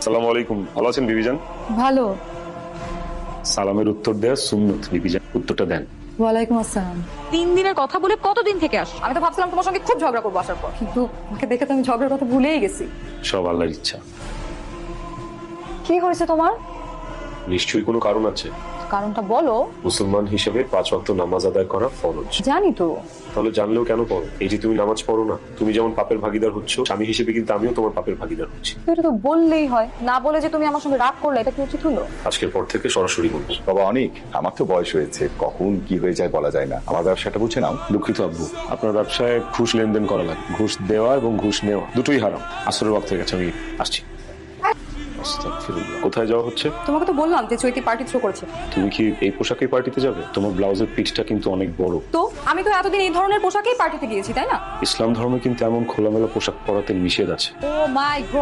আসসালামু আলাইকুম, ভালো আছেন বিবিজান? ভালো। সালামের উত্তর দেয়া সুন্নত বিবিজান, উত্তরটা দেন। ওয়ালাইকুম আসসালাম। 3 দিনের কথা বলে কতদিন থেকে আসো? আমি তো ভাবছিলাম তোমার সঙ্গে খুব ঝগড়া করবো আসার পর, কিন্তু আমাকে দেখে তো আমি ঝগড়ার কথা ভুলেই গেছি। সব আল্লাহর ইচ্ছা। কি হয়েছে তোমার? নিশ্চয়ই কোনো কারণ আছে। কারণটা বলো। মুসলমান হিসেবে 5 ওয়াক্ত নামাজ আদায় করা ফরজ। জানি তো। তাহলে জানলেও কেন পড়ো? এই যে তুমি নামাজ পড়ো না, তুমি যেমন পাপের ভাগীদার হচ্ছ, স্বামী হিসেবে কিন্তু আমিও তোমার পাপের ভাগীদার হচ্ছি। তো এটা তো বললেই হয়, না বলে যে তুমি আমার সঙ্গে রাগ করলে, এটা কি উচিত হলো? আজকের পর থেকে সরাসরি বলবো। বাবা অনেক, আমার তো বয়স হয়েছে, কখন কি হয়ে যায় বলা যায় না। আমার ব্যবসাটা বুঝে নাও। দুঃখিত আব্বু, আপনার ব্যবসায় ঘুষ লেনদেন করা লাগে। ঘুষ দেওয়া এবং ঘুষ নেওয়া দুটোই হারাম। আসরের ওয়াক্ত হয়ে গেছে, আমি আসছি। আস্তাগফিরুল্লাহ। কোথায় যাওয়া হচ্ছে? তোমাকে তো বললাম যে চৈতি পার্টি থ্রো করেছে। তুমি কি এই পোশাকেই পার্টিতে যাবে? তোমার ব্লাউজের পিঠটা কিন্তু অনেক বড়। তো আমি তো এতদিন এই ধরনের পোশাকেই পার্টিতে গিয়েছি, তাই না? ইসলাম ধর্মে কিন্তু এমন খোলামেলা পোশাক পরাতে নিষেধ আছে। ও মাই গড।